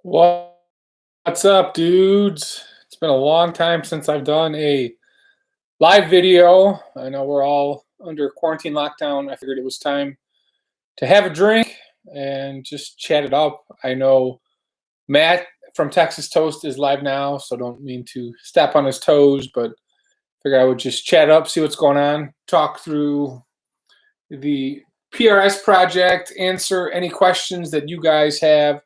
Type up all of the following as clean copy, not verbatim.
What's up, dudes? It's been a long time since I've done a live video. I know we're all under quarantine lockdown. I figured it was time to have a drink and just chat it up. I know Matt from Texas Toast is live now, so don't mean to step on his toes, but figure I would just chat up, see what's going on, talk through the PRS project, answer any questions that you guys have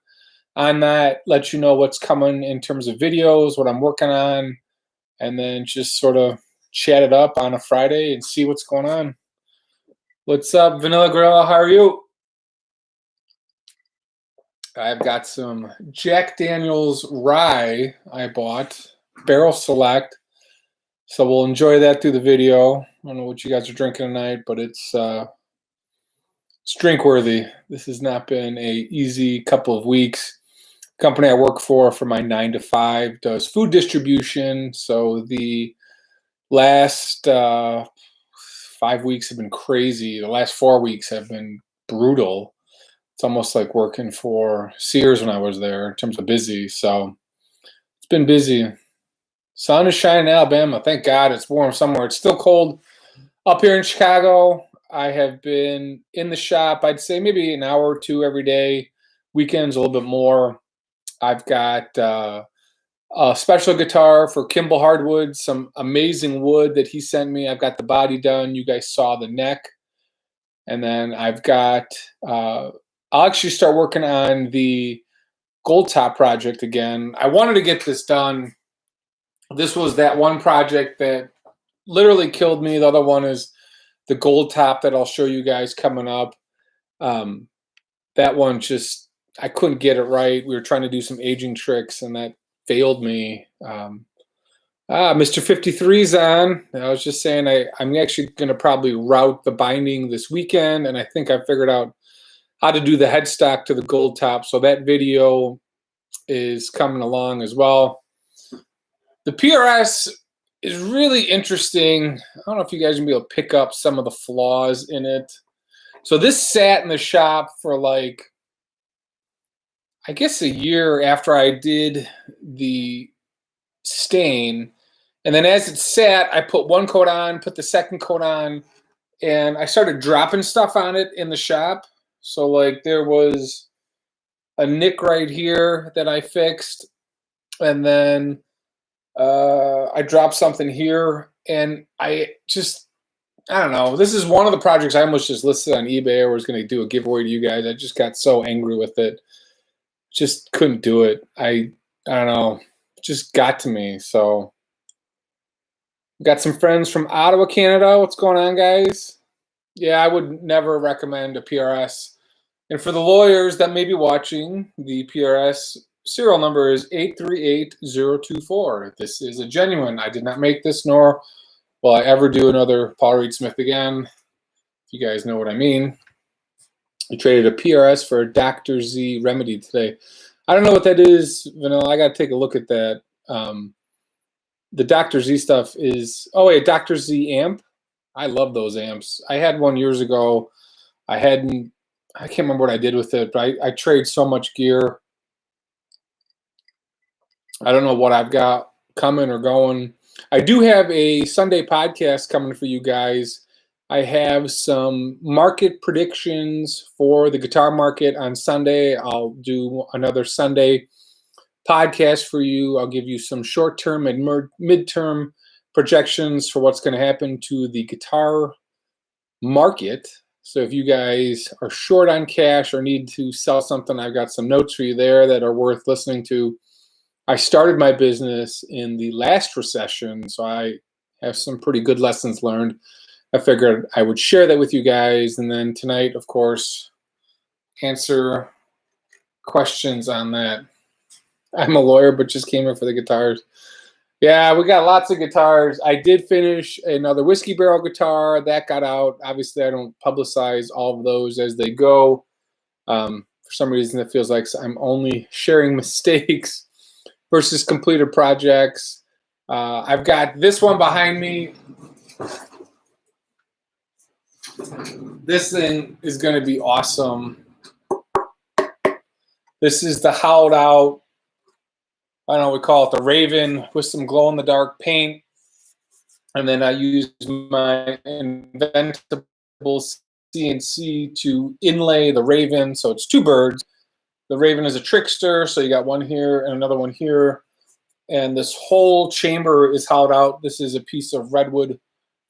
on that, let you know what's coming in terms of videos, what I'm working on, and then just sort of chat it up on a Friday and see what's going on. What's up, Vanilla Gorilla? How are you? I've got some Jack Daniel's Rye I bought, Barrel Select. So we'll enjoy that through the video. I don't know what you guys are drinking tonight, but it's drink worthy. This has not been a easy couple of weeks. Company I work for my 9 to 5 does food distribution. So the last 5 weeks have been crazy. The last 4 weeks have been brutal. It's almost like working for Sears when I was there in terms of busy. So it's been busy. Sun is shining in Alabama. Thank God it's warm somewhere. It's still cold up here in Chicago. I have been in the shop, I'd say maybe an hour or two every day. Weekends a little bit more. I've got a special guitar for Kimball Hardwood, some amazing wood that he sent me. I've got the body done. You guys saw the neck. And then I've got, I'll actually start working on the gold top project again. I wanted to get this done. This was that one project that literally killed me. The other one is the gold top that I'll show you guys coming up. That one just, I couldn't get it right. We were trying to do some aging tricks and that failed me. Mr. 53's on. I was just saying I'm actually going to probably route the binding this weekend, and I think I figured out how to do the headstock to the gold top. So that video is coming along as well. The PRS is really interesting. I don't know if you guys are going to be able to pick up some of the flaws in it. So this sat in the shop for like, I guess a year after I did the stain. And then as it sat, I put one coat on, put the second coat on, and I started dropping stuff on it in the shop. So like there was a nick right here that I fixed. And then I dropped something here. And I don't know. This is one of the projects I almost just listed on eBay or was going to do a giveaway to you guys. I just got so angry with it. Just couldn't do it. I don't know. It just got to me. So got some friends from Ottawa, Canada. What's going on, guys? Yeah, I would never recommend a PRS. And for the lawyers that may be watching, the PRS serial number is 838024. This is a genuine. I did not make this, nor will I ever do another Paul Reed Smith again. If you guys know what I mean. I traded a PRS for a Dr. Z Remedy today. I don't know what that is, Vanilla. I got to take a look at that. The Dr. Z stuff is, oh wait, Dr. Z amp. I love those amps. I had one years ago. I can't remember what I did with it, but I trade so much gear. I don't know what I've got coming or going. I do have a Sunday podcast coming for you guys. I have some market predictions for the guitar market on Sunday. I'll do another Sunday podcast for you. I'll give you some short-term and midterm projections for what's going to happen to the guitar market. So if you guys are short on cash or need to sell something, I've got some notes for you there that are worth listening to. I started my business in the last recession, so I have some pretty good lessons learned. I figured I would share that with you guys. And then tonight, of course, answer questions on that. I'm a lawyer, but just came in for the guitars. Yeah, we got lots of guitars. I did finish another Whiskey Barrel guitar. That got out. Obviously, I don't publicize all of those as they go. For some reason, it feels like I'm only sharing mistakes versus completed projects. I've got this one behind me. This thing is going to be awesome. This is the hollowed out I don't know, we call it the Raven with some glow-in-the-dark paint. And then I use my inventable CNC to inlay the Raven. So it's two birds. The Raven is a trickster. So you got one here and another one here. And this whole chamber is hollowed out. This is a piece of redwood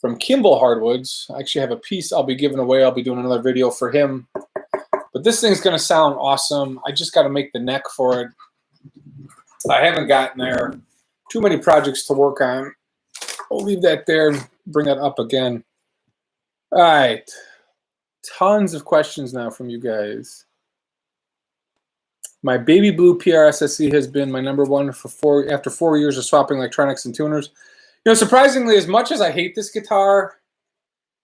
from Kimball Hardwoods. I actually have a piece I'll be giving away. I'll be doing another video for him. But this thing's going to sound awesome. I just got to make the neck for it. I haven't gotten there. Too many projects to work on. I'll leave that there and bring that up again. All right. Tons of questions now from you guys. My baby blue PRS SE has been my #1 for after 4 years of swapping electronics and tuners. You know, surprisingly, as much as I hate this guitar,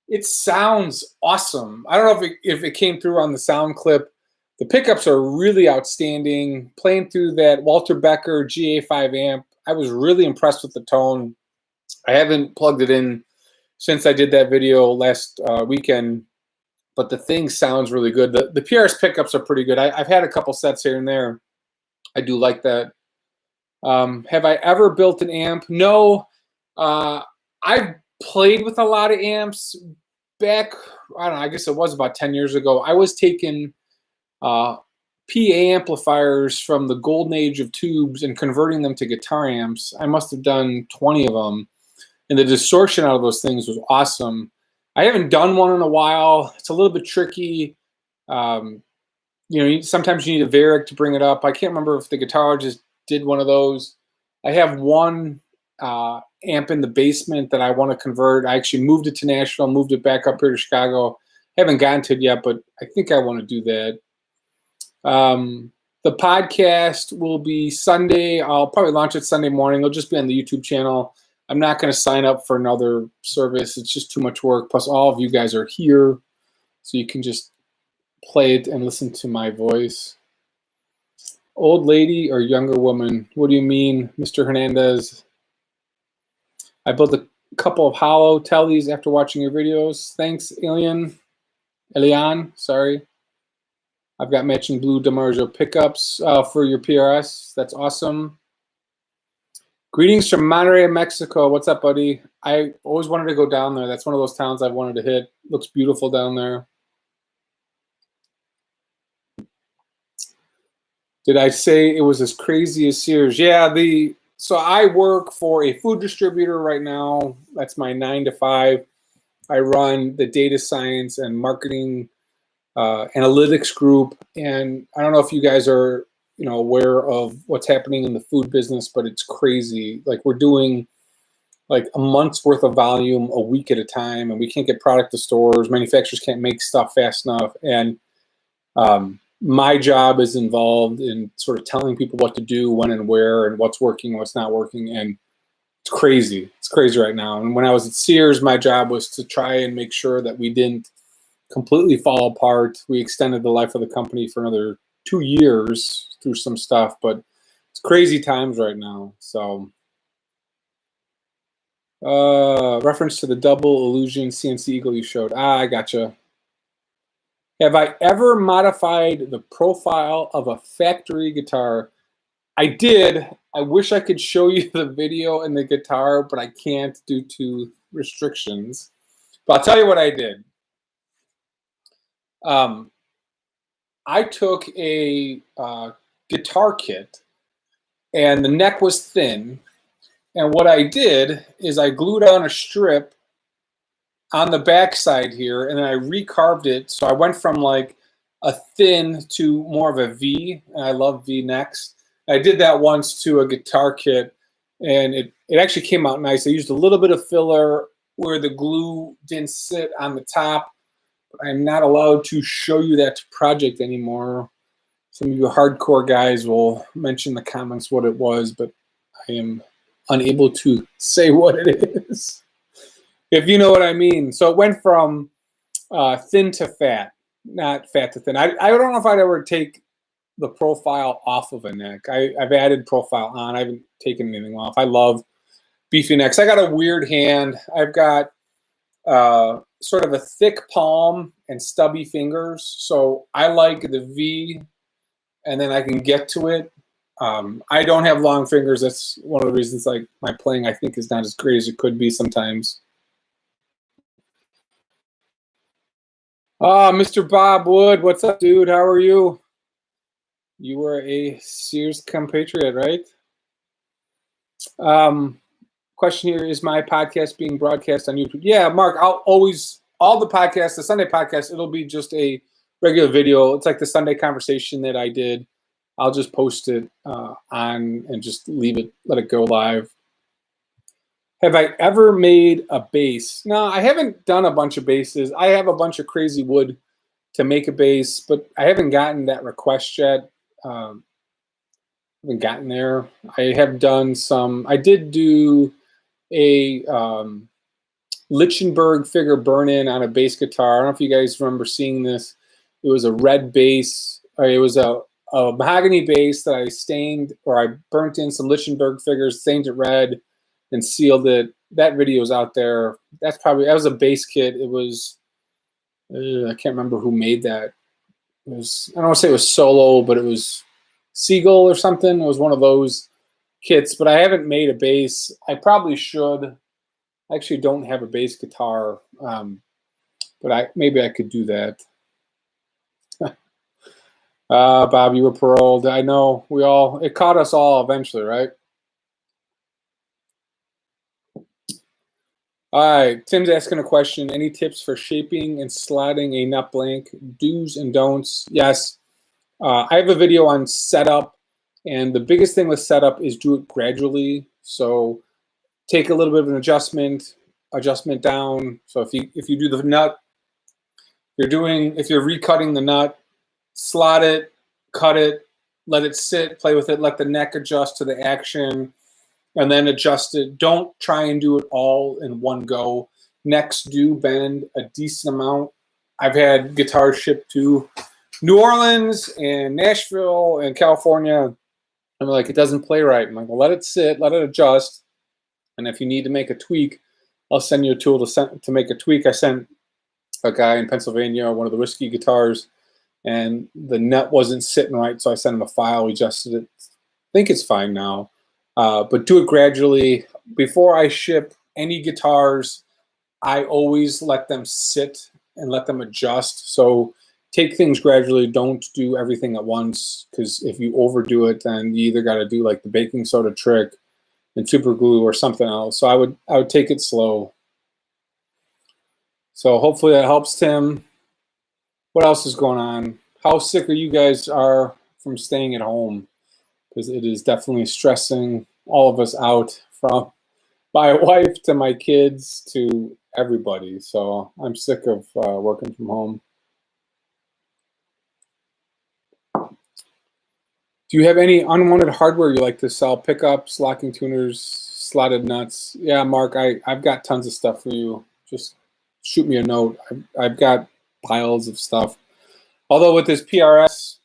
it sounds awesome. I don't know if it came through on the sound clip. The pickups are really outstanding. Playing through that Walter Becker GA5 amp, I was really impressed with the tone. I haven't plugged it in since I did that video last weekend, but the thing sounds really good. The PRS pickups are pretty good. I've had a couple sets here and there. I do like that. Have I ever built an amp? No. I've played with a lot of amps back, I don't know, I guess it was about 10 years ago. I was taking PA amplifiers from the golden age of tubes and converting them to guitar amps. I must have done 20 of them. And the distortion out of those things was awesome. I haven't done one in a while. It's a little bit tricky. You know, sometimes you need a Varick to bring it up. I can't remember if the guitar just did one of those. I have one amp in the basement that I want to convert. I actually moved it to Nashville, moved it back up here to Chicago. Haven't gotten to it yet, but I think I want to do that. The podcast will be Sunday. I'll probably launch it Sunday morning. It'll just be on the YouTube channel. I'm not going to sign up for another service. It's just too much work. Plus, all of you guys are here, so you can just play it and listen to my voice. Old lady or younger woman? What do you mean, Mr. Hernandez? I built a couple of hollow tellies after watching your videos. Thanks, Elian, sorry. I've got matching blue DiMarzio pickups for your PRS. That's awesome. Greetings from Monterrey, Mexico. What's up, buddy? I always wanted to go down there. That's one of those towns I've wanted to hit. Looks beautiful down there. Did I say it was as crazy as Sears? Yeah, so I work for a food distributor right now. That's my 9 to 5. I run the data science and marketing analytics group. And I don't know if you guys are, you know, aware of what's happening in the food business, but it's crazy. Like, we're doing like a month's worth of volume a week at a time, and we can't get product to stores. Manufacturers can't make stuff fast enough. And my job is involved in sort of telling people what to do, when and where, and what's working, what's not working. And it's crazy. It's crazy right now. And when I was at Sears, my job was to try and make sure that we didn't completely fall apart. We extended the life of the company for another 2 years through some stuff, but it's crazy times right now. So reference to the double illusion CNC Eagle you showed. I gotcha. Have I ever modified the profile of a factory guitar? I did. I wish I could show you the video and the guitar, but I can't due to restrictions. But I'll tell you what I did. I took a guitar kit, and the neck was thin. And what I did is I glued on a strip on the back side here, and then I recarved it. So I went from like a thin to more of a V, and I love V necks. I did that once to a guitar kit, and it actually came out nice. I used a little bit of filler where the glue didn't sit on the top. I'm not allowed to show you that project anymore. Some of you hardcore guys will mention in the comments what it was, but I am unable to say what it is, if you know what I mean. So it went from thin to fat, not fat to thin. I don't know if I'd ever take the profile off of a neck. I've added profile on. I haven't taken anything off. I love beefy necks. I got a weird hand. I've got sort of a thick palm and stubby fingers. So I like the V, and then I can get to it. I don't have long fingers. That's one of the reasons like my playing I think is not as great as it could be sometimes. Mr. Bob Wood, what's up, dude? How are you? You were a Sears compatriot, right? Question here, is my podcast being broadcast on YouTube? Yeah, Mark, I'll always, all the podcasts, the Sunday podcast, it'll be just a regular video. It's like the Sunday conversation that I did. I'll just post it on and just leave it, let it go live. Have I ever made a base? No, I haven't done a bunch of bases. I have a bunch of crazy wood to make a base, but I haven't gotten that request yet. Haven't gotten there. I have done some, I did do a Lichtenberg figure burn-in on a bass guitar. I don't know if you guys remember seeing this. It was a red bass, or it was a mahogany bass that I stained, or I burnt in some Lichtenberg figures, stained it red, and sealed it. That video is out there. That's probably, that was a bass kit. It was, I can't remember who made that. It was, I don't want to say it was Solo, but it was Siegel or something. It was one of those kits, but I haven't made a bass. I probably should. I actually don't have a bass guitar, but maybe I could do that. Bob, you were paroled. I know, it caught us all eventually, right? All right, Tim's asking a question. Any tips for shaping and slotting a nut blank? Do's and don'ts? Yes. I have a video on setup, and the biggest thing with setup is do it gradually. So take a little bit of an adjustment down. So if you do the nut, if you're recutting the nut, slot it, cut it, let it sit, play with it, let the neck adjust to the action, and then adjust it. Don't try and do it all in one go. Necks do bend a decent amount. I've had guitars shipped to New Orleans and Nashville and California. I'm like, it doesn't play right. I'm like, well, let it sit, let it adjust. And if you need to make a tweak, I'll send you a tool to make a tweak. I sent a guy in Pennsylvania one of the Whiskey guitars, and the nut wasn't sitting right, so I sent him a file. We adjusted it. I think it's fine now. But do it gradually. Before I ship any guitars, I always let them sit and let them adjust. So take things gradually. Don't do everything at once, because if you overdo it, then you either got to do like the baking soda trick and super glue or something else. So I would take it slow. So hopefully that helps, Tim. What else is going on? How sick are you guys from staying at home? Because it is definitely stressing all of us out, from my wife to my kids to everybody. So I'm sick of working from home. Do you have any unwanted hardware you like to sell? Pickups, locking tuners, slotted nuts? Yeah, Mark, I've got tons of stuff for you. Just shoot me a note. I've got piles of stuff. Although with this PRS,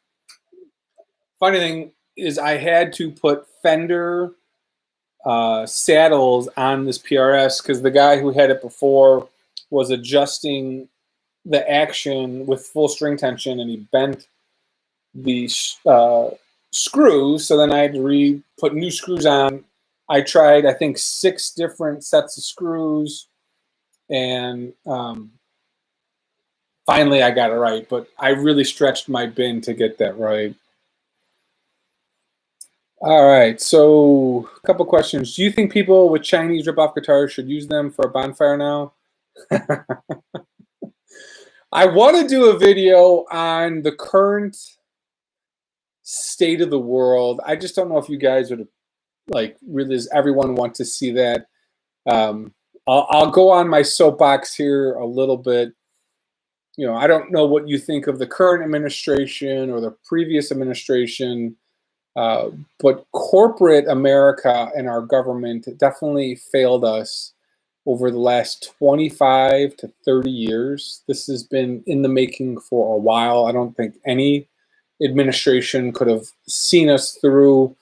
funny thing is I had to put fender saddles on this PRS because the guy who had it before was adjusting the action with full string tension, and he bent the screws. So then I had to put new screws on. I tried, I think, 6 different sets of screws, and finally I got it right. But I really stretched my bin to get that right. All right, so a couple questions. Do you think people with Chinese rip-off guitars should use them for a bonfire now? I want to do a video on the current state of the world. I just don't know if you guys would, like, really, does everyone want to see that? I'll go on my soapbox here a little bit. You know, I don't know what you think of the current administration or the previous administration. But corporate America and our government definitely failed us over the last 25 to 30 years. This has been in the making for a while. I don't think any administration could have seen us through.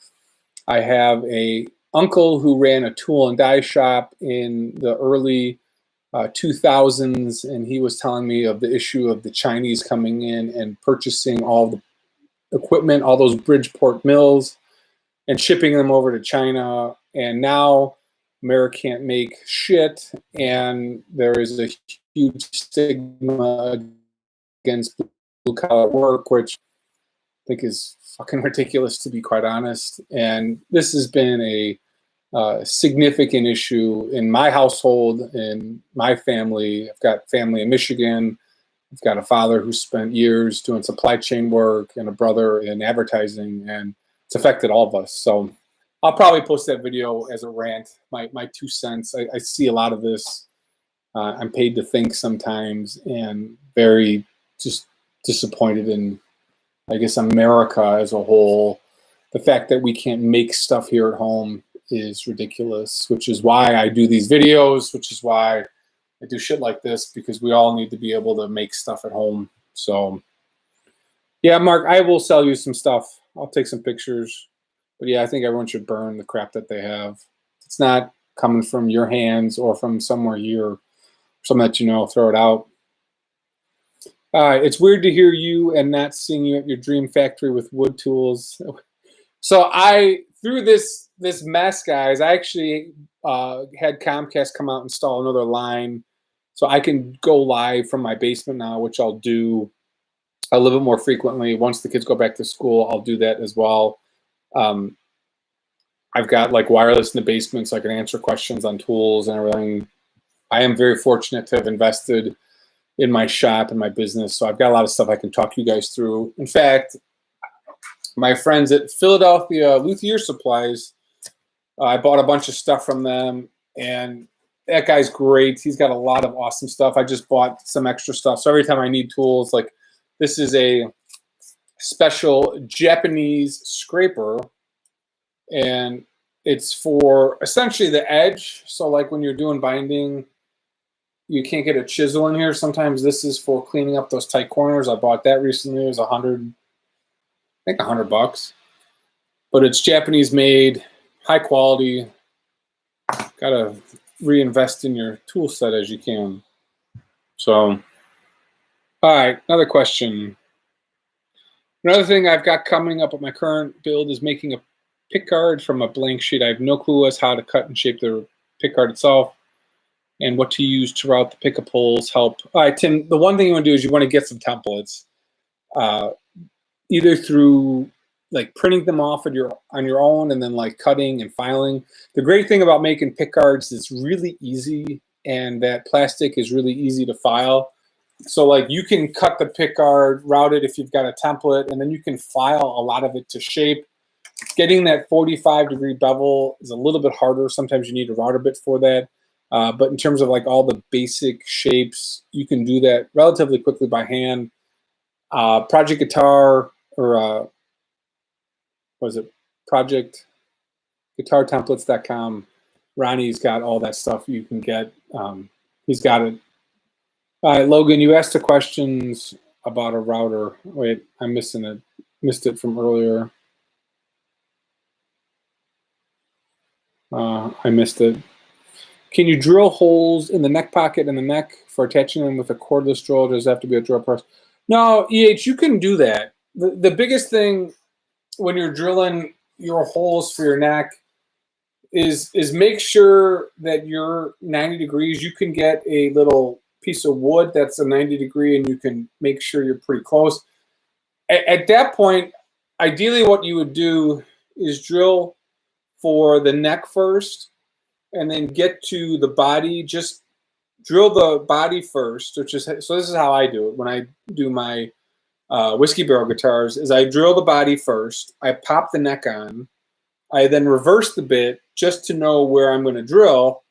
I have an uncle who ran a tool and die shop in the early 2000s, and he was telling me of the issue of the Chinese coming in and purchasing all the equipment, all those Bridgeport mills. and shipping them over to China. And now America can't make shit, and there is a huge stigma against blue collar work, which I think is fucking ridiculous, to be quite honest. And this has been a significant issue in my household, in my family. I've got family in Michigan. I've got a father who spent years doing supply chain work and a brother in advertising, and it's affected all of us. So I'll probably post that video as a rant, my 2 cents. I see a lot of this. I'm paid to think sometimes, and very just disappointed in, I guess, America as a whole. The fact that we can't make stuff here at home is ridiculous, which is why I do these videos, which is why I do shit like this, because we all need to be able to make stuff at home. So yeah, Mark, I will sell you some stuff. I'll take some pictures. But yeah, I think everyone should burn the crap that they have. It's not coming from your hands or from somewhere here, something that you know, throw it out. It's weird to hear you and not seeing you at your dream factory with wood tools. So through this mess, guys, I actually had Comcast come out and install another line, so I can go live from my basement now, which I'll do a little bit more frequently. Once the kids go back to school, I'll do that as well. I've got like wireless in the basement, so I can answer questions on tools and everything. I am very fortunate to have invested in my shop and my business, so I've got a lot of stuff I can talk you guys through. In fact, my friends at Philadelphia Luthier Supplies, I bought a bunch of stuff from them, and that guy's great. He's got a lot of awesome stuff. I just bought some extra stuff, so every time I need tools, like this is a special Japanese scraper, and it's for essentially the edge. So like when you're doing binding, you can't get a chisel in here. Sometimes this is for cleaning up those tight corners. I bought that recently. It was $100 bucks, but it's Japanese made, high quality. Gotta reinvest in your tool set as you can. So, all right, another question. Another thing I've got coming up with my current build is making a pick guard from a blank sheet. I have no clue as how to cut and shape the pick guard itself and what to use to route the pick-up holes. Help. All right, Tim, the one thing you want to do is you want to get some templates, either through like printing them off on your own and then like cutting and filing. The great thing about making pick guards is it's really easy, and that plastic is really easy to file. So like you can cut the pick guard, route it if you've got a template, and then you can file a lot of it to shape. Getting that 45-degree bevel is a little bit harder. Sometimes you need a router bit for that. But in terms of like all the basic shapes, you can do that relatively quickly by hand. Project Guitar, or was it projectguitartemplates.com. Ronnie's got all that stuff you can get. He's got it. All right, Logan, you asked the questions about a router. Wait, I'm missing it. Missed it from earlier. I missed it. Can you drill holes in the neck pocket and the neck for attaching them with a cordless drill? Does it have to be a drill press? No, EH, you can do that. The biggest thing when you're drilling your holes for your neck is make sure that you're 90 degrees. You can get a little piece of wood that's a 90 degree, and you can make sure you're pretty close. At that point, ideally what you would do is drill for the neck first, and then get to the body. Just drill the body first, so this is how I do it when I do my whiskey barrel guitars. Is I drill the body first, I pop the neck on, I then reverse the bit just to know where I'm going to drill,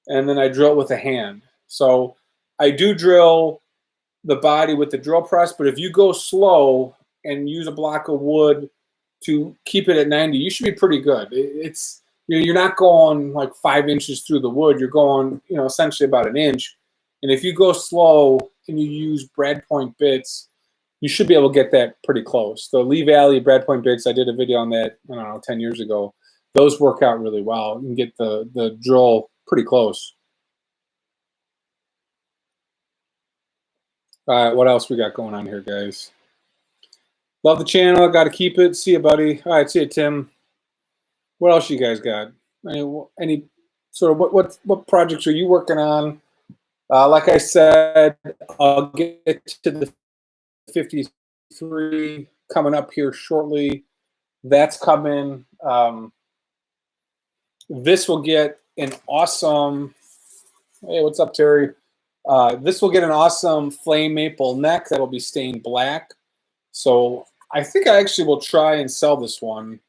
and then I drill it with a hand. So I do drill the body with the drill press, but if you go slow and use a block of wood to keep it at 90, you should be pretty good. You're not going like 5 inches through the wood. You're going, essentially about an inch. And if you go slow and you use brad point bits, you should be able to get that pretty close. The Lee Valley brad point bits, I did a video on that, 10 years ago. Those work out really well. You can get the drill pretty close. All right, what else we got going on here, guys? Love the channel. Got to keep it. See you, buddy. All right, see you, Tim. What else you guys got? Any sort of what projects are you working on? Like I said, I'll get to the 53 coming up here shortly. That's coming. This will get an awesome. Hey, what's up, Terry? This will get an awesome flame maple neck that will be stained black. So I think I actually will try and sell this one.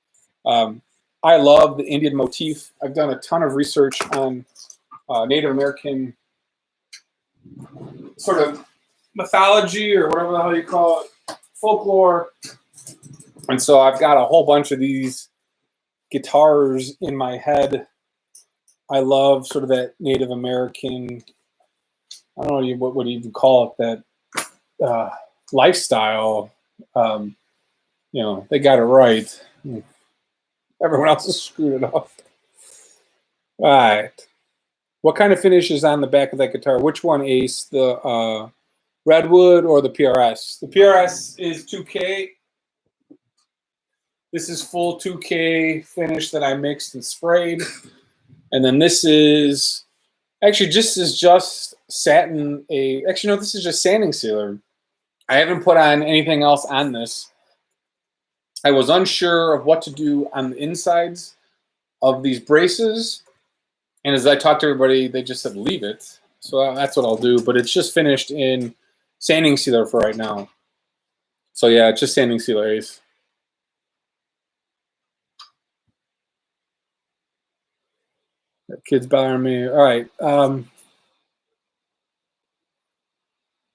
I love the Indian motif. I've done a ton of research on Native American sort of mythology or whatever the hell you call it, folklore. And so I've got a whole bunch of these guitars in my head. I love sort of that Native American, I don't know what would you even call it, that lifestyle. They got it right. Everyone else has screwed it up. All right. What kind of finish is on the back of that guitar? Which one, Ace? The Redwood or the PRS? The PRS is 2K. This is full 2K finish that I mixed and sprayed. And then this is actually just satin. This is just sanding sealer. I haven't put on anything else on this. I was unsure of what to do on the insides of these braces. And as I talked to everybody, they just said, leave it. So that's what I'll do. But it's just finished in sanding sealer for right now. So yeah, it's just sanding sealer, Ace. That kid's bothering me. All right.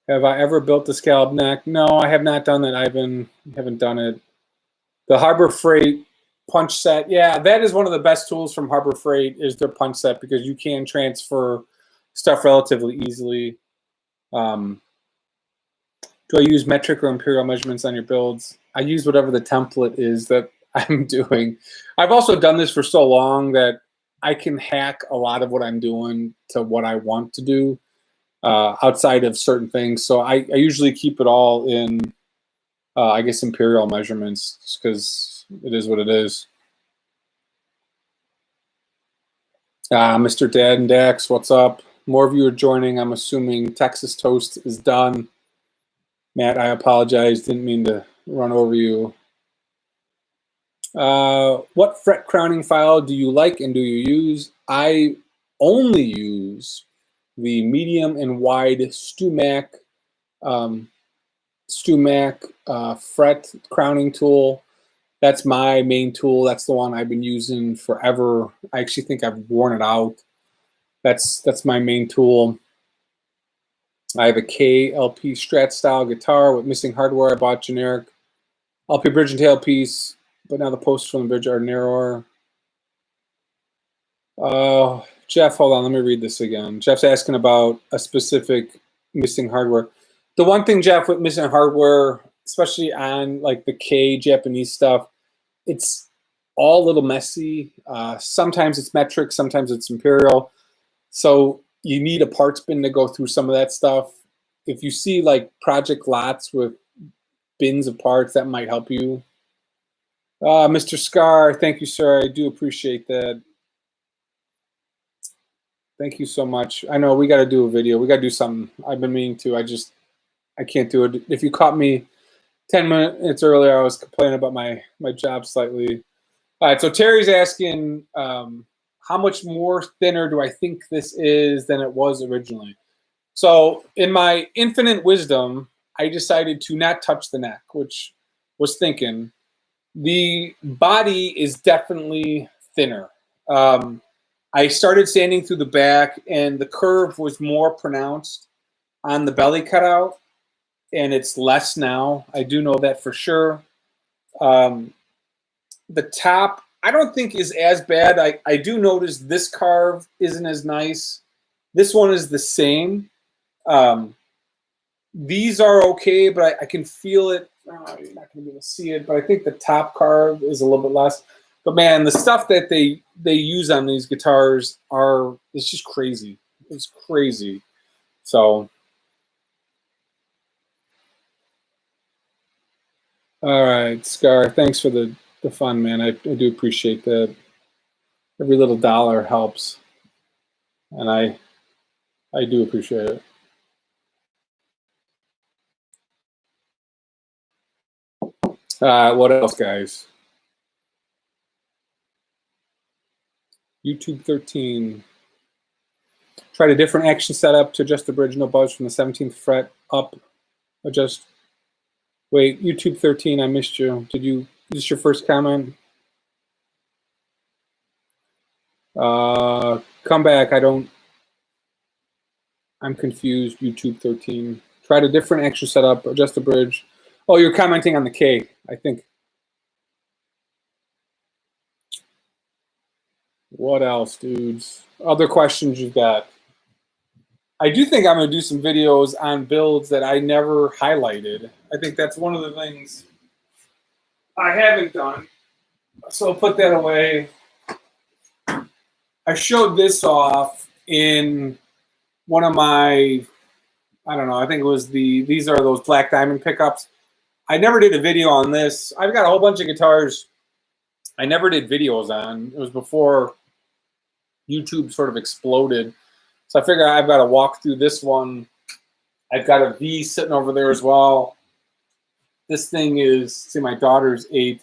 Have I ever built the scallop neck? No, I have not done that, Ivan. Haven't done it. The Harbor Freight punch set. Yeah, that is one of the best tools from Harbor Freight is their punch set because you can transfer stuff relatively easily. Do I use metric or imperial measurements on your builds? I use whatever the template is that I'm doing. I've also done this for so long that I can hack a lot of what I'm doing to what I want to do outside of certain things. So I usually keep it all in, I guess, imperial measurements because it is what it is. Mr. Dad and Dax, what's up? More of you are joining. I'm assuming Texas Toast is done. Matt, I apologize. Didn't mean to run over you. What fret crowning file do you like and do you use? I only use the medium and wide StuMac fret crowning tool. That's my main tool. That's the one I've been using forever. I actually think I've worn it out. That's my main tool. I have a KLP Strat style guitar with missing hardware. I bought generic LP bridge and tailpiece, but now the posts from the bridge are narrower. Jeff, hold on, let me read this again. Jeff's asking about a specific missing hardware. The one thing, Jeff, with missing hardware, especially on like the K Japanese stuff, it's all a little messy. Sometimes it's metric, sometimes it's imperial. So you need a parts bin to go through some of that stuff. If you see like project lots with bins of parts, that might help you. Mr. Scar, thank you, sir. I do appreciate that. Thank you so much. I know we got to do a video. We got to do something. I've been meaning to. I can't do it. If you caught me 10 minutes earlier, I was complaining about my job slightly. All right, so Terry's asking, how much more thinner do I think this is than it was originally? So in my infinite wisdom, I decided to not touch the neck, which was thinking. The body is definitely thinner. I started sanding through the back, and the curve was more pronounced on the belly cutout, and it's less now. I do know that for sure. The top, I don't think is as bad. I do notice this carve isn't as nice. This one is the same. These are okay, but I can feel it. You're not going to be able to see it, but I think the top carve is a little bit less. But man, the stuff that they use on these guitars it's just crazy. It's crazy. So, all right, Scar, thanks for the fun, man. I do appreciate that. Every little dollar helps, and I do appreciate it. What else, guys? YouTube 13. Tried a different action setup to adjust the bridge, no budge from the 17th fret up. Adjust. Wait, YouTube 13, I missed you. Did you, is this your first comment? Come back, I'm confused, YouTube 13. Tried a different action setup, adjust the bridge. Oh, you're commenting on the K, I think. What else, dudes? Other questions you've got? I do think I'm going to do some videos on builds that I never highlighted. I think that's one of the things I haven't done. So I'll put that away. I showed this off in one of my, I don't know, I think it was these are those black diamond pickups. I never did a video on this. I've got a whole bunch of guitars I never did videos on. It was before YouTube sort of exploded. So I figure I've got to walk through this one. I've got a V sitting over there as well. This thing is, see, my daughter's 8.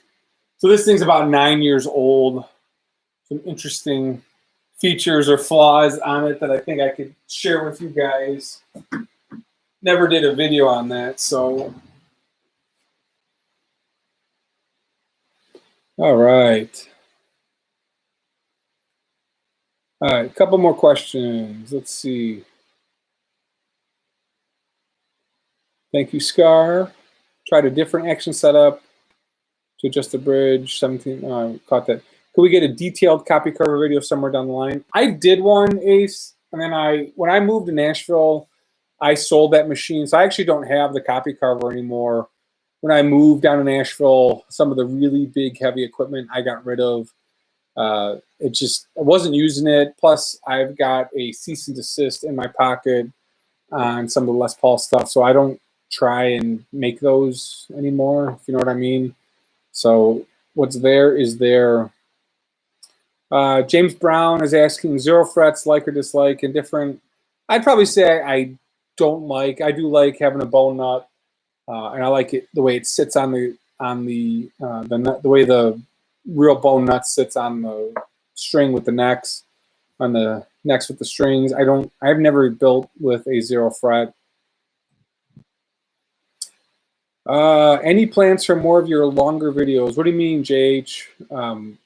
So this thing's about 9 years old. Some interesting features or flaws on it that I think I could share with you guys. Never did a video on that, so. All right. All right, a couple more questions. Let's see. Thank you, Scar. Tried a different action setup to adjust the bridge. 17, caught that. Could we get a detailed copy cover video somewhere down the line? I did one, Ace, and then when I moved to Nashville, I sold that machine. So I actually don't have the copy cover anymore. When I moved down to Nashville, some of the really big, heavy equipment I got rid of. I wasn't using it. Plus, I've got a cease and desist in my pocket on some of the Les Paul stuff. So I don't try and make those anymore, if you know what I mean. So what's there is there. James Brown is asking 0 frets, like or dislike, and different. I'd probably say I don't like. I do like having a bone nut, and I like it the way it sits on the nut, the way the real bone nut sits on the string with the necks, on the necks with the strings. I've never built with a 0 fret. Any plans for more of your longer videos? What do you mean, JH?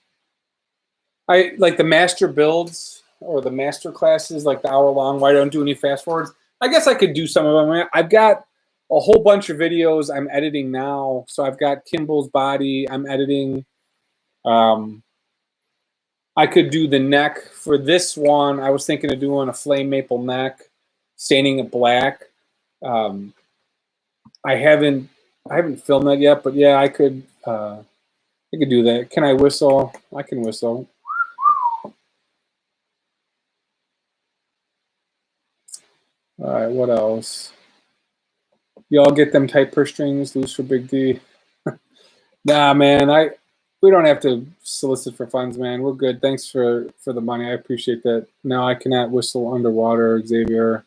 I like the master builds or the master classes, like the hour-long, why I don't do any fast forwards. I guess I could do some of them. I've got a whole bunch of videos I'm editing now. So I've got Kimball's body I'm editing. I could do the neck for this one. I was thinking of doing a flame maple neck, staining it black. I haven't filmed that yet, but yeah, I could do that. Can I whistle? I can whistle. All right, what else? Y'all get them tight purse strings loose for Big D. Nah, man, we don't have to solicit for funds, man. We're good. Thanks for the money. I appreciate that. No, I cannot whistle underwater, Xavier.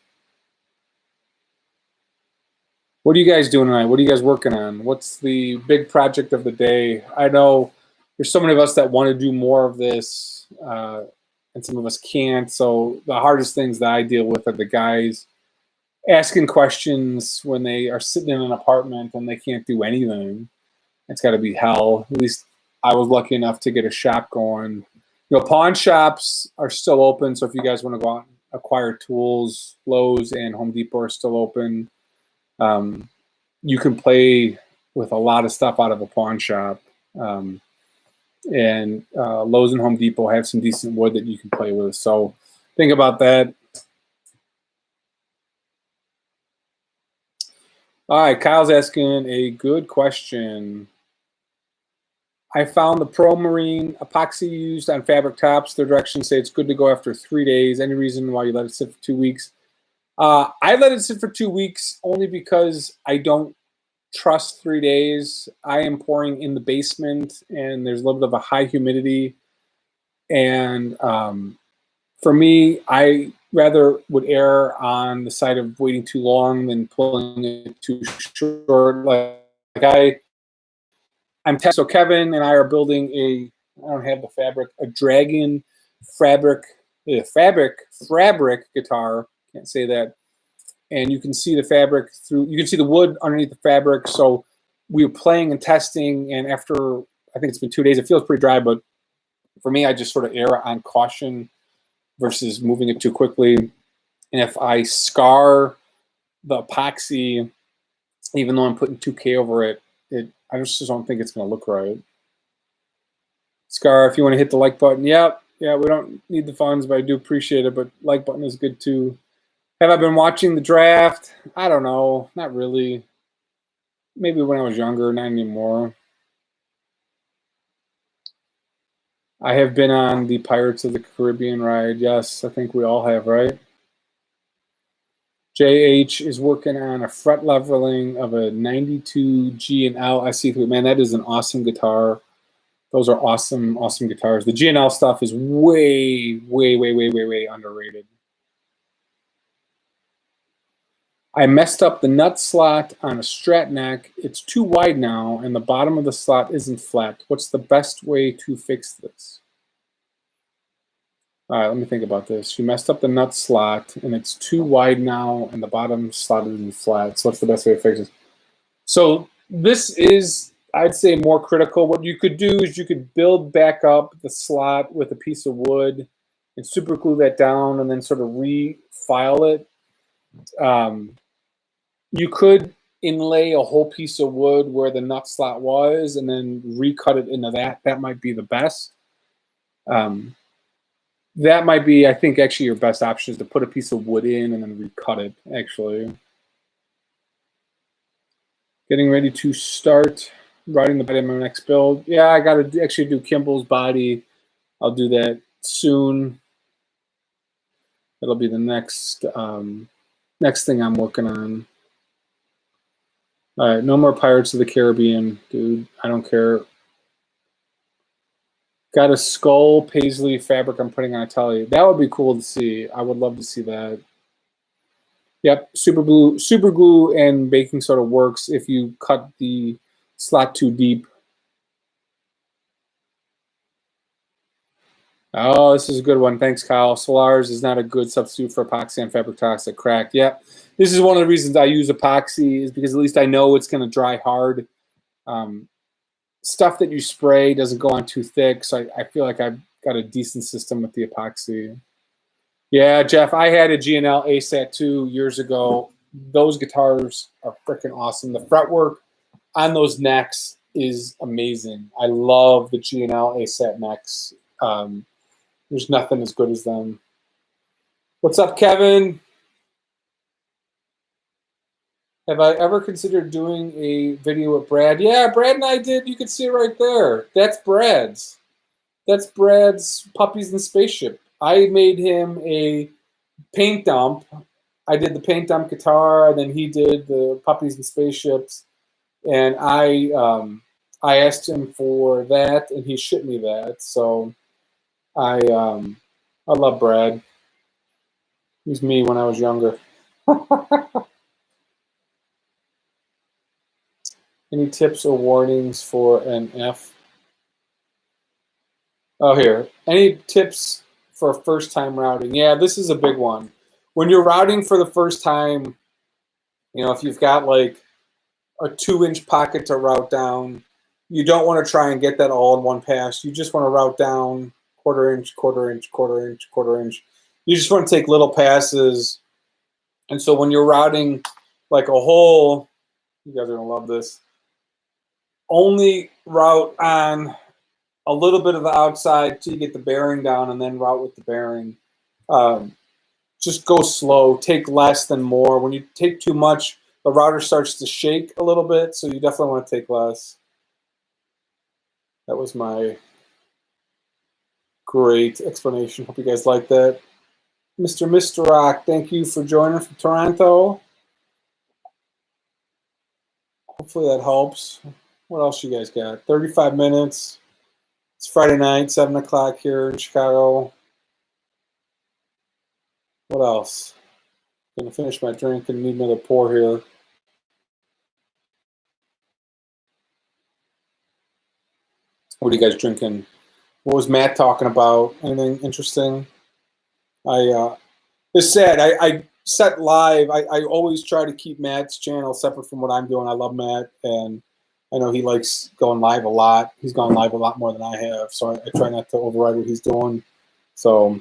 What are you guys doing tonight? What are you guys working on? What's the big project of the day? I know there's so many of us that want to do more of this, and some of us can't. So the hardest things that I deal with are the guys asking questions when they are sitting in an apartment and they can't do anything. It's got to be hell. At least I was lucky enough to get a shop going. You know, pawn shops are still open. So if you guys want to go out and acquire tools, Lowe's and Home Depot are still open. You can play with a lot of stuff out of a pawn shop. And Lowe's and Home Depot have some decent wood that you can play with. So think about that. All right, Kyle's asking a good question. I found the Pro Marine epoxy used on fabric tops. Their directions say it's good to go after 3 days. Any reason why you let it sit for 2 weeks? I let it sit for 2 weeks only because I don't trust 3 days. I am pouring in the basement, and there's a little bit of a high humidity. And for me, I rather would err on the side of waiting too long than pulling it too short. So Kevin and I are building I don't have the fabric, a dragon fabric guitar. Can't say that. And you can see the fabric you can see the wood underneath the fabric. So we were playing and testing, and after, I think it's been 2 days, it feels pretty dry, but for me, I just sort of err on caution versus moving it too quickly. And if I scar the epoxy, even though I'm putting 2K over it, I just don't think it's going to look right. Scar, if you want to hit the like button, yeah, we don't need the funds, but I do appreciate it. But like button is good too. Have I been watching the draft? I don't know, not really. Maybe when I was younger, not anymore. I have been on the Pirates of the Caribbean ride. Yes, I think we all have, right? JH is working on a fret leveling of a 92 G&L SC3. Man, that is an awesome guitar. Those are awesome, awesome guitars. The G&L stuff is way, way, way, way, way, way underrated. I messed up the nut slot on a Strat neck. It's too wide now, and the bottom of the slot isn't flat. What's the best way to fix this? All right, let me think about this. You messed up the nut slot, and it's too wide now, and the bottom slot isn't flat. So what's the best way to fix this? So this is, I'd say, more critical. What you could do is you could build back up the slot with a piece of wood and super glue that down and then sort of refile it. You could inlay a whole piece of wood where the nut slot was and then recut it into that. That might be the best. That might be, I think, actually your best option is to put a piece of wood in and then recut it, actually. Getting ready to start writing the body of my next build. Yeah, I got to actually do Kimball's body. I'll do that soon. That'll be the next thing I'm working on. All right, no more Pirates of the Caribbean, dude. I don't care. Got a skull paisley fabric I'm putting on a telly. That would be cool to see. I would love to see that. Yep, super glue and baking soda works if you cut the slot too deep. Oh, this is a good one. Thanks, Kyle. Solars is not a good substitute for epoxy on fabric tacks that cracked. Yeah, this is one of the reasons I use epoxy, is because at least I know it's going to dry hard. Stuff that you spray doesn't go on too thick, so I feel like I've got a decent system with the epoxy. Yeah, Jeff, I had a G&L ASAT 2 years ago. Those guitars are freaking awesome. The fretwork on those necks is amazing. I love the G&L ASAT necks. There's nothing as good as them. What's up, Kevin? Have I ever considered doing a video with Brad? Yeah, Brad and I did. You can see it right there. That's Brad's. That's Brad's Puppies and Spaceship. I made him a paint dump. I did the paint dump guitar, and then he did the Puppies and Spaceships. And I asked him for that, and he shipped me that. So I love Brad. He was me when I was younger. Any tips or warnings for an F? Oh, here. Any tips for first-time routing? Yeah, this is a big one. When you're routing for the first time, you know, if you've got like a 2-inch pocket to route down, you don't want to try and get that all in one pass. You just want to route down quarter inch, quarter inch, quarter inch, quarter inch. You just want to take little passes. And so when you're routing like a hole, you guys are going to love this, only route on a little bit of the outside till you get the bearing down, and then route with the bearing. Just go slow. Take less than more. When you take too much, the router starts to shake a little bit, so you definitely want to take less. That was my great explanation. Hope you guys like that. Mr. Rock, thank you for joining from Toronto. Hopefully that helps. What else you guys got? 35 minutes. It's Friday night, 7 o'clock here in Chicago. What else? Gonna finish my drink and need another pour here. What are you guys drinking? What was Matt talking about? Anything interesting? It's sad. I set live. I always try to keep Matt's channel separate from what I'm doing. I love Matt, and I know he likes going live a lot. He's gone live a lot more than I have, so I try not to override what he's doing. So,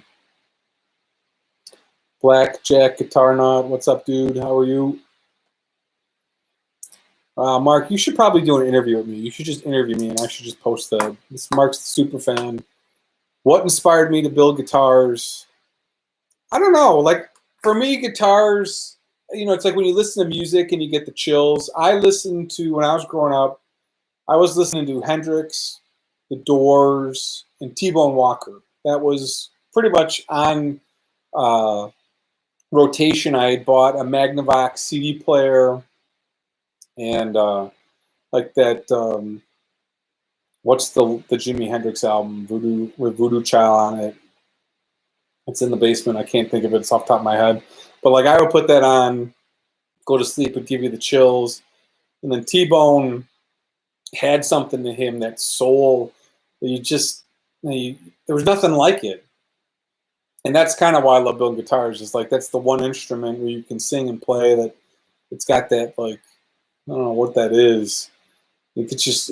Blackjack Guitar Nut, what's up, dude? How are you? Mark, you should probably do an interview with me. You should just interview me, and I should just post that. This Mark's the super fan. What inspired me to build guitars? I don't know. Like, for me, guitars, you know, it's like when you listen to music and you get the chills. I listened to, when I was growing up, I was listening to Hendrix, The Doors, and T-Bone Walker. That was pretty much on rotation. I had bought a Magnavox CD player and like that, what's the Jimi Hendrix album, Voodoo, with Voodoo Child on it. It's in the basement. I can't think of it. It's off the top of my head. But like I would put that on, go to sleep, would give you the chills. And then T-Bone had something to him, that soul, that you just, there was nothing like it. And that's kind of why I love building guitars. It's like that's the one instrument where you can sing and play that it's got that, like, I don't know what that is. It just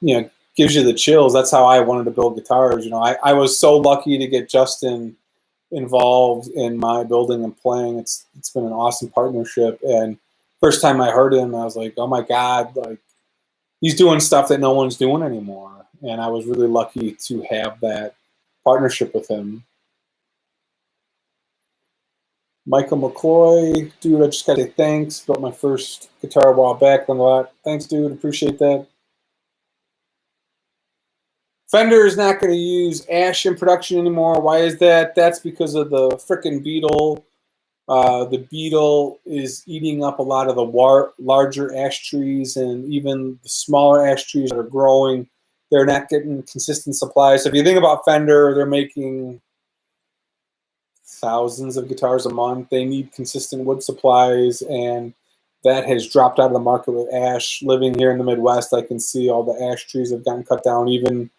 you know, gives you the chills. That's how I wanted to build guitars. You know, I was so lucky to get Justin involved in my building and playing. It's been an awesome partnership. And first time I heard him, I was like, oh my God, like he's doing stuff that no one's doing anymore. And I was really lucky to have that partnership with him. Michael McCoy, dude, I just got to say thanks. Built my first guitar a while back. Learned a lot. Thanks, dude. Appreciate that. Fender is not going to use ash in production anymore. Why is that? That's because of the frickin' beetle. The beetle is eating up a lot of the larger ash trees, and even the smaller ash trees that are growing, they're not getting consistent supplies. So if you think about Fender, they're making thousands of guitars a month. They need consistent wood supplies, and that has dropped out of the market with ash. Living here in the Midwest, I can see all the ash trees have gotten cut down. Even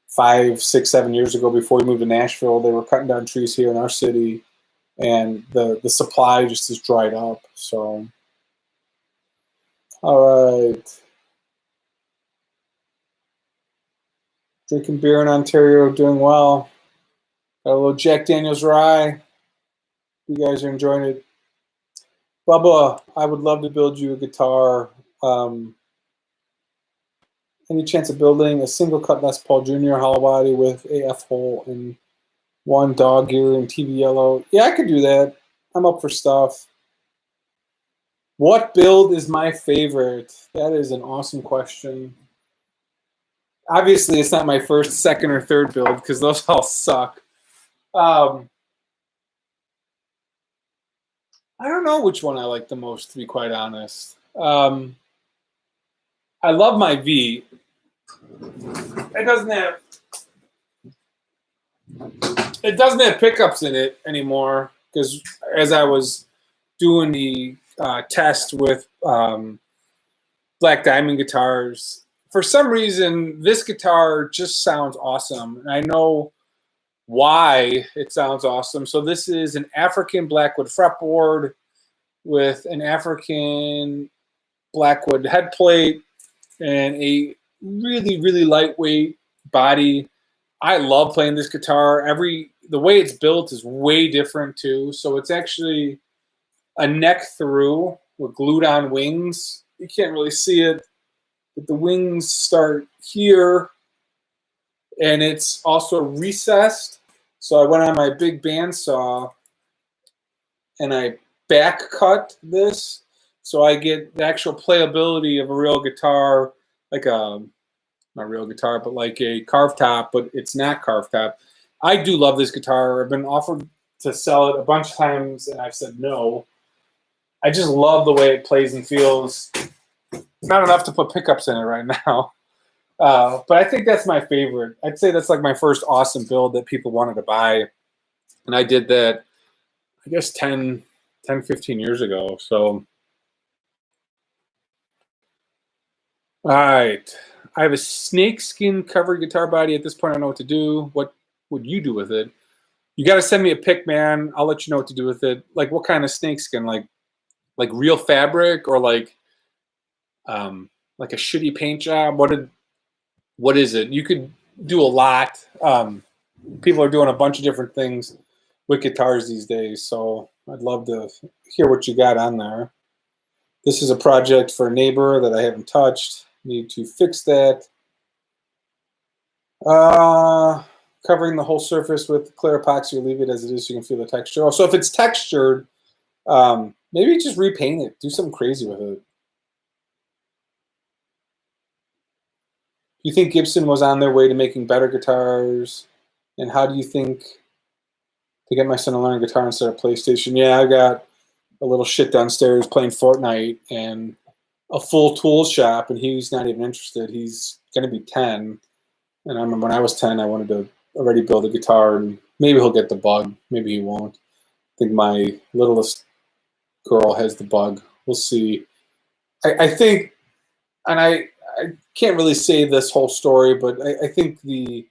5, 6, 7 years ago, before we moved to Nashville, they were cutting down trees here in our city, and the supply just has dried up. So, all right. Drinking beer in Ontario, doing well. Got a little Jack Daniels rye. You guys are enjoying it. Bubba, I would love to build you a guitar. Any chance of building a single cut Les Paul Jr. hollow body with AF hole and one dog ear and TV yellow? Yeah, I could do that. I'm up for stuff. What build is my favorite? That is an awesome question. Obviously, it's not my first, second, or third build because those all suck. I don't know which one I like the most, to be quite honest. I love my V. It doesn't have pickups in it anymore because as I was doing the test with Black Diamond guitars, for some reason this guitar just sounds awesome, and I know why it sounds awesome. So this is an African Blackwood fretboard with an African Blackwood head plate and a really, really lightweight body. I love playing this guitar. The way it's built is way different too. So it's actually a neck through with glued on wings. You can't really see it, but the wings start here, and it's also recessed. So I went on my big bandsaw and I back cut this, so I get the actual playability of a real guitar, like not real guitar, but like a carved top, but it's not carved top. I do love this guitar. I've been offered to sell it a bunch of times, and I've said no. I just love the way it plays and feels. It's not enough to put pickups in it right now. But I think that's my favorite. I'd say that's like my first awesome build that people wanted to buy. And I did that, I guess, 15 years ago. So, all right. I have a snakeskin covered guitar body. At this point, I know what to do. What would you do with it? You got to send me a pic, man. I'll let you know what to do with it. Like, what kind of snakeskin? Like real fabric, or like a shitty paint job? What is it? You could do a lot. People are doing a bunch of different things with guitars these days, so I'd love to hear what you got on there. This is a project for a neighbor that I haven't touched. Need to fix that. Covering the whole surface with clear epoxy, or leave it as it is so you can feel the texture. Oh, so if it's textured, maybe just repaint it. Do something crazy with it. Do you think Gibson was on their way to making better guitars? And how do you think to get my son to learn guitar instead of PlayStation? Yeah, I got a little shit downstairs playing Fortnite and a full tool shop, and he's not even interested. He's going to be 10. And I remember when I was 10, I wanted to already build a guitar, and maybe he'll get the bug. Maybe he won't. I think my littlest girl has the bug. We'll see. I think, and I can't really say this whole story, but I think the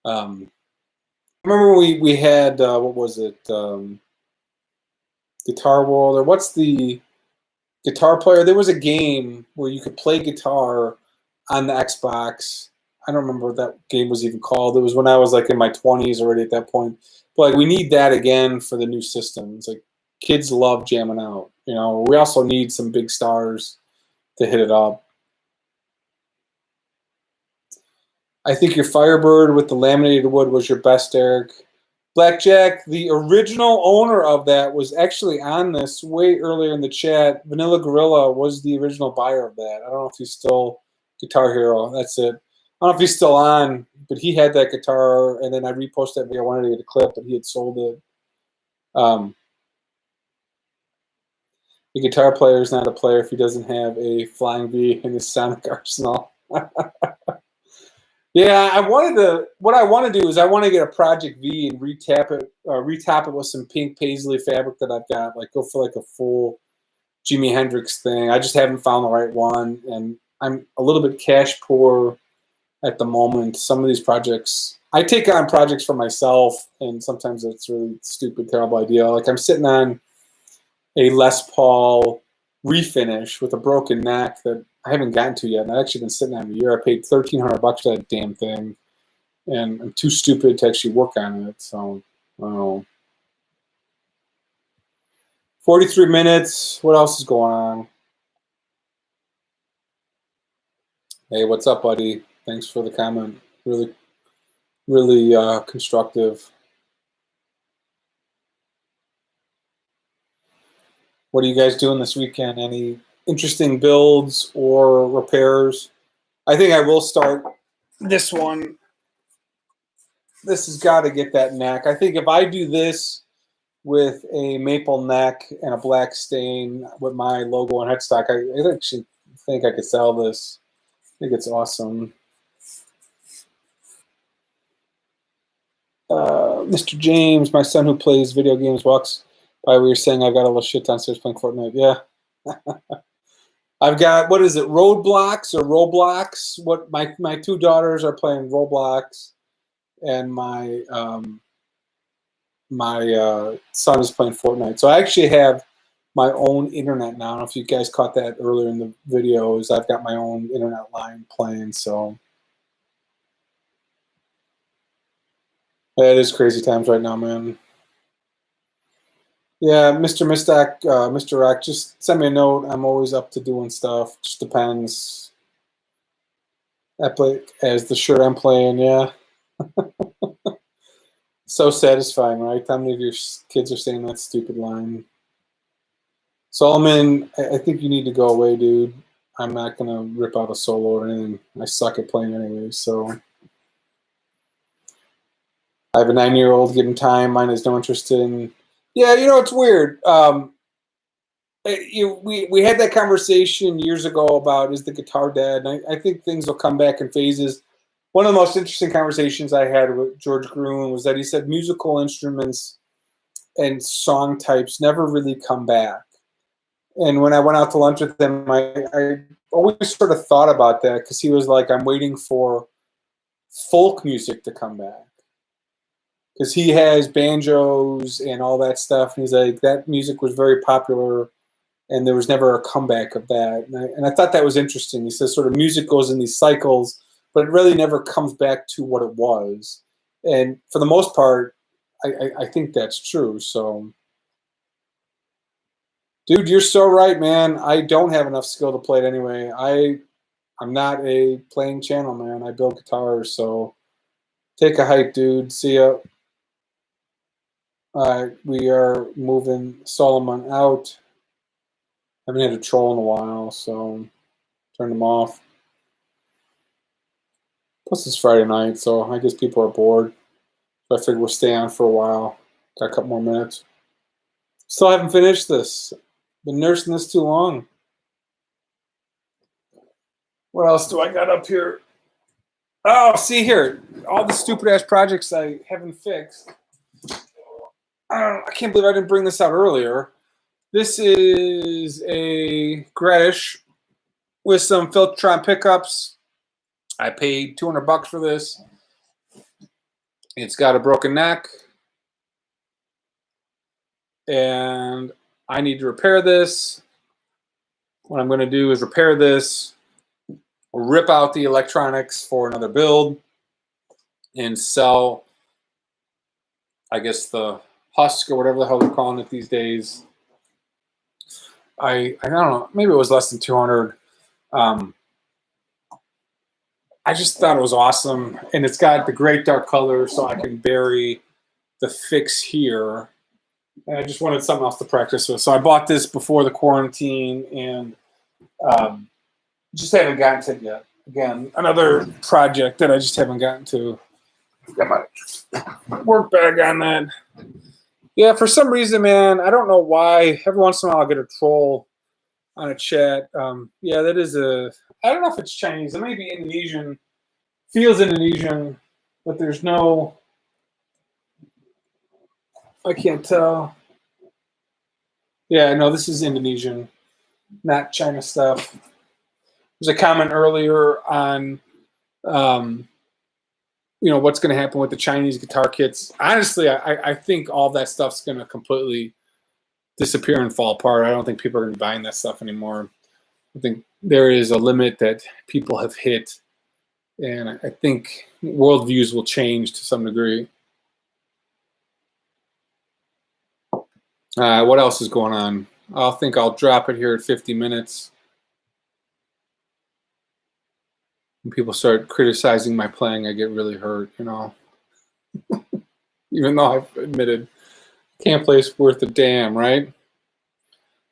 remember we had what was it, Guitar World, or what's the Guitar Player? There was a game where you could play guitar on the Xbox. I don't remember what that game was even called. It was when I was like in my 20s already at that point. But like, we need that again for the new systems. Like, kids love jamming out. You know, we also need some big stars to hit it up. I think your Firebird with the laminated wood was your best, Eric. Blackjack, the original owner of that, was actually on this way earlier in the chat. Vanilla Gorilla was the original buyer of that. I don't know if he's still Guitar Hero. That's it. I don't know if he's still on, but he had that guitar, and then I reposted that video. I wanted to get a clip, but he had sold it. The guitar player is not a player if he doesn't have a flying V in his sonic arsenal. Yeah, what I want to do is I want to get a Project V and retop it with some pink paisley fabric that I've got. Like, go for like a full Jimi Hendrix thing. I just haven't found the right one, and I'm a little bit cash poor at the moment. Some of these projects, I take on projects for myself, and sometimes it's really stupid, terrible idea. Like, I'm sitting on a Les Paul refinish with a broken neck that I haven't gotten to yet, and I've actually been sitting on it a year. I paid $1,300 for that damn thing, and I'm too stupid to actually work on it. So, 43 minutes. What else is going on? Hey, what's up, buddy? Thanks for the comment. Really, really constructive. What are you guys doing this weekend? Any interesting builds or repairs? I think I will start this one. This has got to get that neck. I think if I do this with a maple neck and a black stain with my logo and headstock, I actually think I could sell this. I think it's awesome. Mr. James, my son who plays video games, walks by where you're saying I've got a little shit downstairs playing Fortnite. Yeah. I've got, what is it, Roadblocks or Roblox? What my two daughters are playing Roblox, and my son is playing Fortnite. So I actually have my own internet now. I don't know if you guys caught that earlier in the videos. I've got my own internet line playing, so yeah, it is crazy times right now, man. Yeah, Mr. Mistock, Mr. Rock, just send me a note. I'm always up to doing stuff. Just depends. Epic as the shirt I'm playing, yeah. So satisfying, right? How many of your kids are saying that stupid line? Solomon, I think you need to go away, dude. I'm not going to rip out a solo or anything. I suck at playing anyway, so. I have a 9-year-old, give him time. Mine has no interest in. Yeah, you know, it's weird. we had that conversation years ago about, is the guitar dead? And I think things will come back in phases. One of the most interesting conversations I had with George Gruen was that he said musical instruments and song types never really come back. And when I went out to lunch with him, I always sort of thought about that, because he was like, I'm waiting for folk music to come back. Because he has banjos and all that stuff. And he's like, that music was very popular, and there was never a comeback of that. And I thought that was interesting. He says sort of music goes in these cycles, but it really never comes back to what it was. And for the most part, I think that's true. So, dude, you're so right, man. I don't have enough skill to play it anyway. I'm not a playing channel, man. I build guitars, so take a hike, dude. See ya. All right, we are moving Solomon out. Haven't had a troll in a while, so turn them off. Plus, it's Friday night, so I guess people are bored. So I figured we'll stay on for a while. Got a couple more minutes. Still haven't finished this. Been nursing this too long. What else do I got up here? Oh, see here. All the stupid-ass projects I haven't fixed. I can't believe I didn't bring this out earlier. This is a Gretish with some Filtron pickups. I paid $200 for this. It's got a broken neck. And I need to repair this. What I'm going to do is repair this, rip out the electronics for another build, and sell, I guess, the husk or whatever the hell they're calling it these days. I don't know, maybe it was less than 200. I just thought it was awesome, and it's got the great dark color, so I can bury the fix here. And I just wanted something else to practice with, so I bought this before the quarantine, and just haven't gotten to it yet. Again, another project that I just haven't gotten to. Got my work bag on that. Yeah, for some reason, man, I don't know why. Every once in a while, I'll get a troll on a chat. Yeah, that is a. I don't know if it's Chinese. It may be Indonesian. Feels Indonesian, but there's no. I can't tell. Yeah, no, this is Indonesian, not China stuff. There's a comment earlier on, what's going to happen with the Chinese guitar kits. Honestly, I think all that stuff's going to completely disappear and fall apart. I don't think people are going to be buying that stuff anymore. I think there is a limit that people have hit, and I think worldviews will change to some degree. What else is going on? I think I'll drop it here at 50 minutes. When people start criticizing my playing, I get really hurt, Even though I've admitted can't play is worth a damn, right?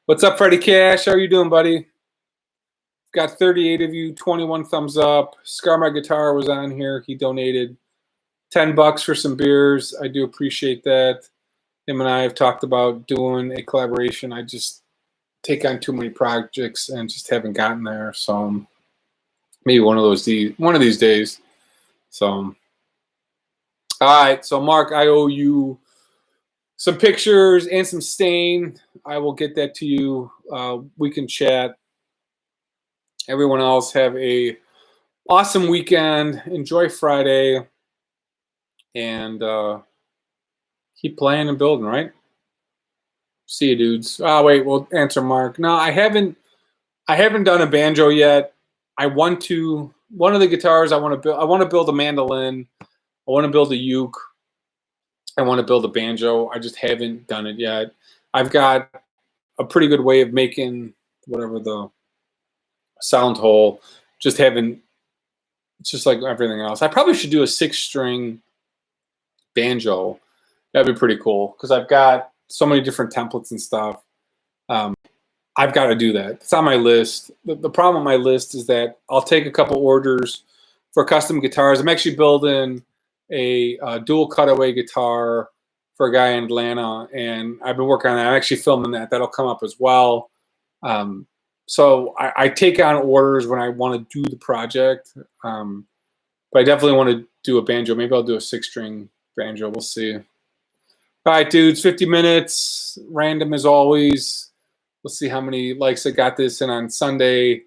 What's up, Freddie Cash? How are you doing, buddy? Got 38 of you, 21 thumbs up. Scar My Guitar was on here. He donated $10 for some beers. I do appreciate that. Him and I have talked about doing a collaboration. I just take on too many projects and just haven't gotten there. So maybe one of these days. So, all right. So Mark, I owe you some pictures and some stain. I will get that to you. We can chat. Everyone else have a awesome weekend. Enjoy Friday, and keep playing and building, right? See you, dudes. Oh, wait, we'll answer Mark. No, I haven't done a banjo yet. I want to. One of the guitars I want to build. I want to build a mandolin. I want to build a uke. I want to build a banjo. I just haven't done it yet. I've got a pretty good way of making whatever the sound hole. Just haven't. It's just like everything else. I probably should do a 6-string banjo. That'd be pretty cool because I've got so many different templates and stuff. I've got to do that. It's on my list. The problem on my list is that I'll take a couple orders for custom guitars. I'm actually building a dual cutaway guitar for a guy in Atlanta, and I've been working on that. I'm actually filming that. That'll come up as well. So I take on orders when I want to do the project, but I definitely want to do a banjo. Maybe I'll do a 6-string banjo. We'll see. All right, dudes, 50 minutes, random as always. We'll see how many likes I got this. And on Sunday,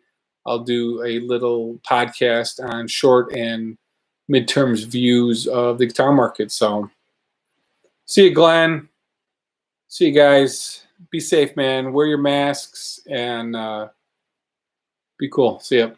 I'll do a little podcast on short and midterms views of the guitar market. So see you, Glenn. See you guys. Be safe, man. Wear your masks and be cool. See ya.